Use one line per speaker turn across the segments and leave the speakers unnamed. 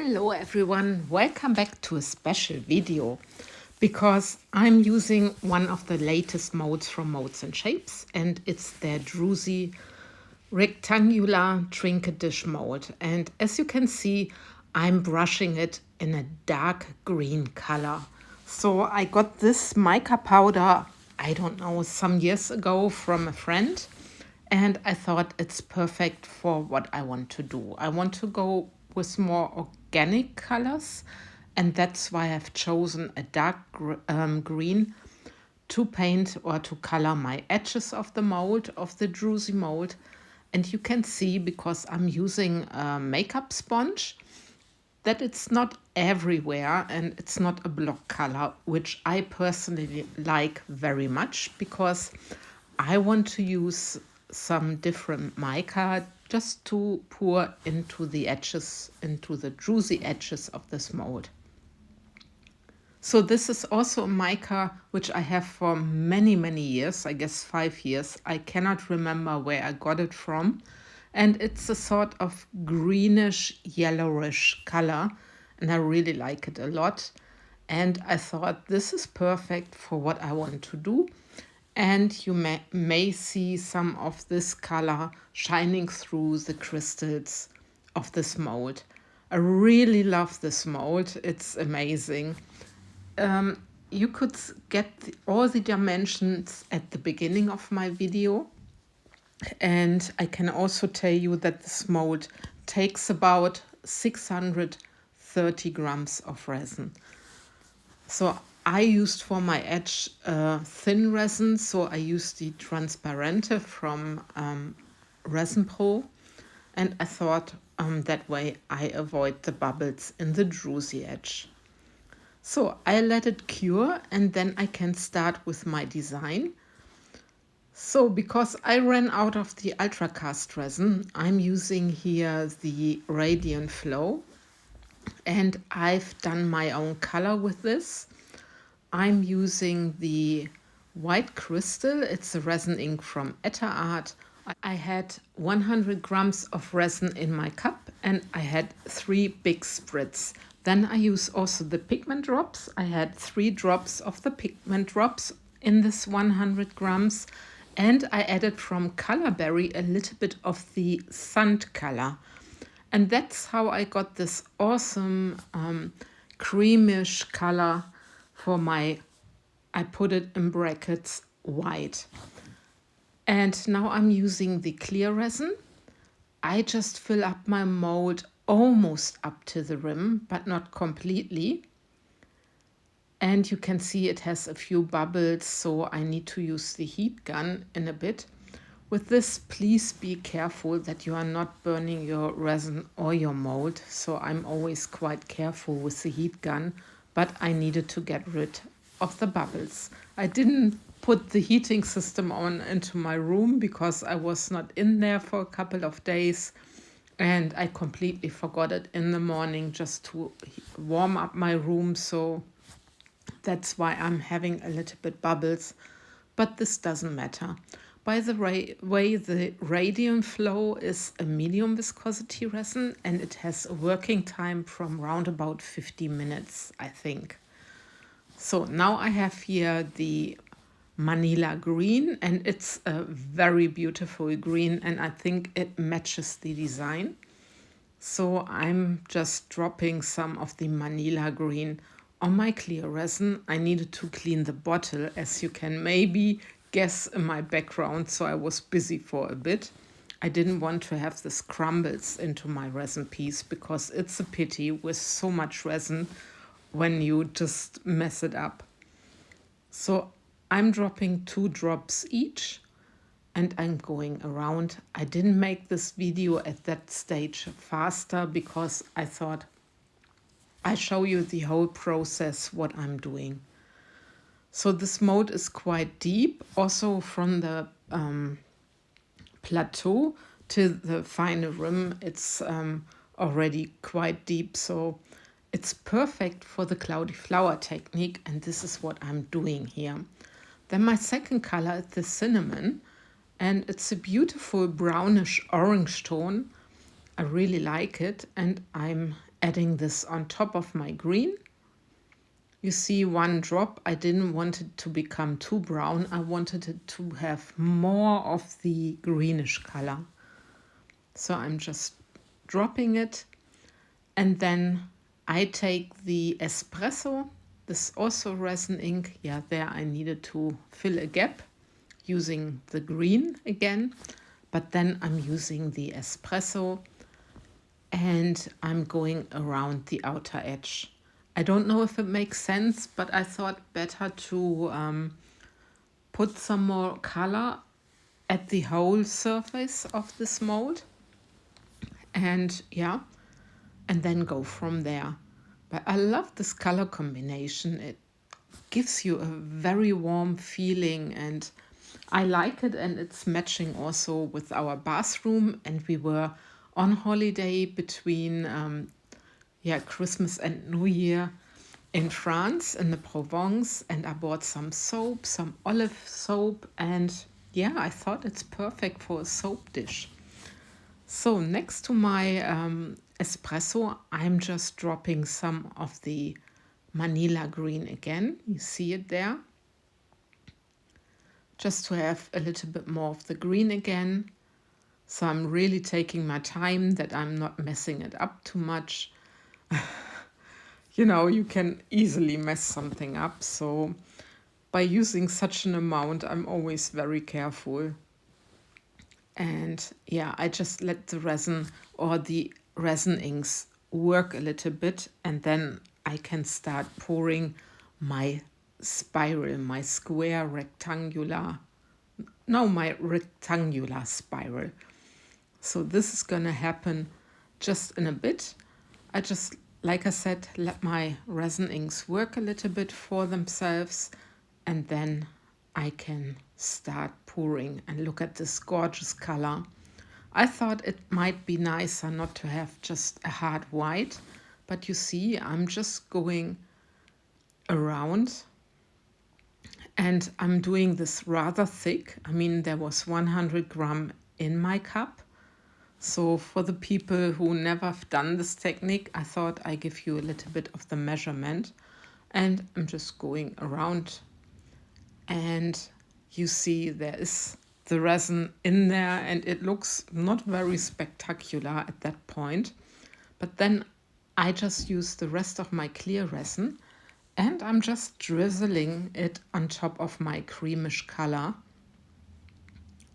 Hello everyone, welcome back to a special video because I'm using one of the latest molds from MoldsandShapes and it's their Druzy rectangular trinket dish mold. And as you can see, I'm brushing it in a dark green color. So I got this mica powder, I don't know, some years ago from a friend. And I thought it's perfect for what I want to do. I want to go with more organic colors, and that's why I've chosen a dark green to paint or to color my edges of the mold, of the Druzy mold. And you can see, because I'm using a makeup sponge, that it's not everywhere and it's not a block color, which I personally like very much because I want to use some different mica just to pour into the edges, into the Druzy edges of this mold. So this is also a mica which I have for many, many years, I guess 5 years. I cannot remember where I got it from. And it's a sort of greenish, yellowish color. And I really like it a lot. And I thought this is perfect for what I want to do. And you may see some of this color shining through the crystals of this mold. I really love this mold. It's amazing. You could get all the dimensions at the beginning of my video. And I can also tell you that this mold takes about 630 grams of resin. So I used for my edge thin resin, so I used the Transparente from Resin Pro, and I thought that way I avoid the bubbles in the Druzy edge. So I let it cure and then I can start with my design. So because I ran out of the Ultra Cast resin, I'm using here the Radiant Flow, and I've done my own color with this. I'm using the white crystal. It's a resin ink from Art. I had 100 grams of resin in my cup and I had 3 big spritz. Then I use also the pigment drops. I had 3 drops of the pigment drops in this 100 grams. And I added from ColorBerry a little bit of the sand color. And that's how I got this awesome creamish color for my, I put it in brackets, white. And now I'm using the clear resin. I just fill up my mold almost up to the rim, but not completely. And you can see it has a few bubbles, so I need to use the heat gun in a bit. With this, please be careful that you are not burning your resin or your mold. So I'm always quite careful with the heat gun, but I needed to get rid of the bubbles. I didn't put the heating system on into my room because I was not in there for a couple of days. And I completely forgot it in the morning just to warm up my room. So that's why I'm having a little bit bubbles, but this doesn't matter. By the way, the Radiant Flow is a medium viscosity resin and it has a working time from round about 50 minutes, I think. So now I have here the Manila green, and it's a very beautiful green and I think it matches the design. So I'm just dropping some of the Manila green on my clear resin. I needed to clean the bottle, as you can maybe guess in my background, so I was busy for a bit. I didn't want to have this crumbles into my resin piece because it's a pity with so much resin when you just mess it up. So I'm dropping 2 drops each and I'm going around. I didn't make this video at that stage faster because I thought I show you the whole process, what I'm doing. So this mold is quite deep, also from the plateau to the final rim. It's already quite deep, so it's perfect for the cloudy flower technique, and this is what I'm doing here. Then my second color is the cinnamon, and it's a beautiful brownish orange tone. I really like it, and I'm adding this on top of my green. You see one drop. I didn't want it to become too brown. I wanted it to have more of the greenish color. So I'm just dropping it. And then I take the espresso. This is also resin ink. Yeah, there I needed to fill a gap using the green again. But then I'm using the espresso and I'm going around the outer edge. I don't know if it makes sense, but I thought better to put some more color at the whole surface of this mold. And yeah, and then go from there. But I love this color combination. It gives you a very warm feeling and I like it, and it's matching also with our bathroom. And we were on holiday between Christmas and New Year in France, in the Provence, and I bought some soap, some olive soap, and yeah, I thought it's perfect for a soap dish. So next to my espresso, I'm just dropping some of the Manila green again. You see it there. Just to have a little bit more of the green again. So I'm really taking my time that I'm not messing it up too much. You know, you can easily mess something up. So by using such an amount, I'm always very careful. And yeah, I just let the resin or the resin inks work a little bit, and then I can start pouring my spiral, my rectangular spiral. So this is gonna happen just in a bit. I just, like I said, let my resin inks work a little bit for themselves, and then I can start pouring. And look at this gorgeous color. I thought it might be nicer not to have just a hard white, but you see, I'm just going around and I'm doing this rather thick. I mean, there was 100 gram in my cup. So for the people who never have done this technique, I thought I give you a little bit of the measurement, and I'm just going around, and you see there is the resin in there, and it looks not very spectacular at that point. But then I just use the rest of my clear resin and I'm just drizzling it on top of my creamish color.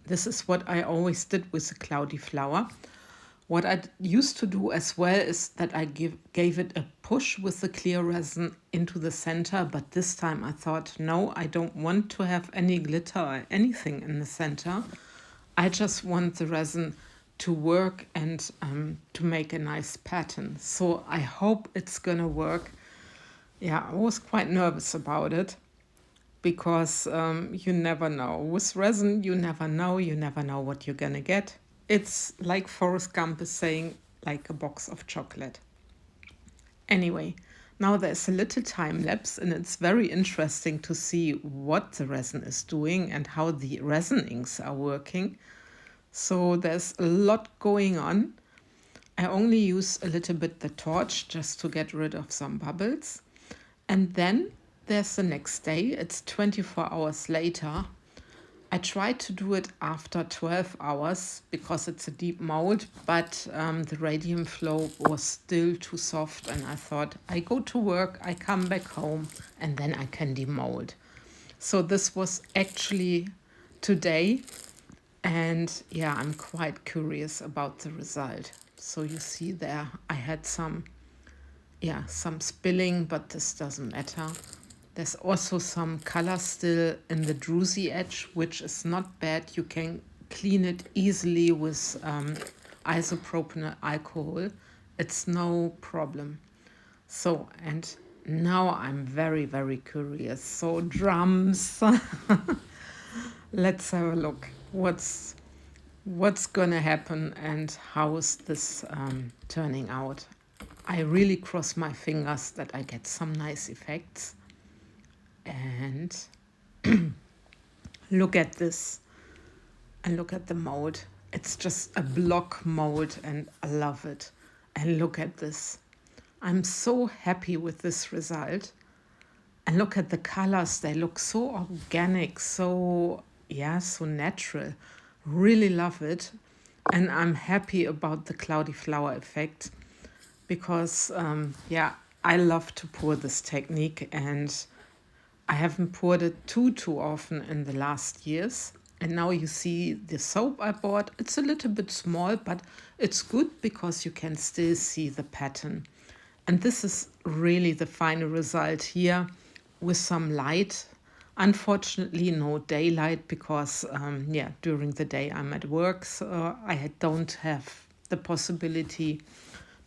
This is what I always did with the cloudy flower. What I used to do as well is that I gave it a push with the clear resin into the center, but this time I thought, no, I don't want to have any glitter or anything in the center. I just want the resin to work and to make a nice pattern. So I hope it's gonna work. Yeah, I was quite nervous about it because you never know. With resin, you never know what you're gonna get. It's like Forrest Gump is saying, like a box of chocolate. Anyway, now there's a little time lapse, and it's very interesting to see what the resin is doing and how the resin inks are working. So there's a lot going on. I only use a little bit the torch just to get rid of some bubbles. And then there's the next day. It's 24 hours later. I tried to do it after 12 hours because it's a deep mold, but the radium flow was still too soft, and I thought, I go to work, I come back home, and then I can demold. So this was actually today, and yeah, I'm quite curious about the result. So you see there, I had some spilling, but this doesn't matter. There's also some color still in the Druzy edge, which is not bad. You can clean it easily with isopropyl alcohol. It's no problem. So, and now I'm very, very curious. So drums, let's have a look. What's gonna happen and how is this turning out? I really cross my fingers that I get some nice effects. And look at this, and look at the mold. It's just a block mold and I love it. And look at this. I'm so happy with this result. And look at the colors. They look so organic, so, yeah, so natural. Really love it. And I'm happy about the cloudy flower effect because, yeah, I love to pour this technique, and I haven't poured it too often in the last years. And now you see the soap I bought. It's a little bit small, but it's good because you can still see the pattern. And this is really the final result here with some light. Unfortunately, no daylight because, yeah, during the day I'm at work, so I don't have the possibility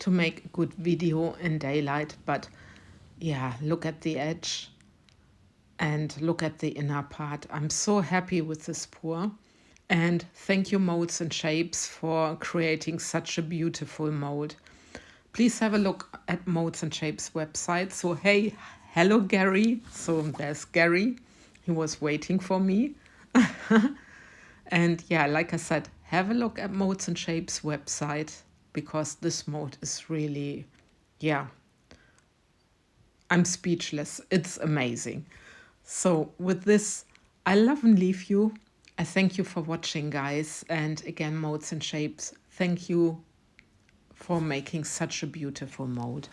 to make a good video in daylight. But yeah, look at the edge and look at the inner part. I'm so happy with this pour. And thank you, Molds and Shapes, for creating such a beautiful mold. Please have a look at Molds and Shapes website. So, hey, hello, Gary. So there's Gary. He was waiting for me. And yeah, like I said, have a look at Molds and Shapes website because this mold is really, yeah, I'm speechless. It's amazing. So with this, I love and leave you. I thank you for watching, guys. And again, Molds and Shapes, thank you for making such a beautiful mold.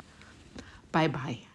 Bye-bye.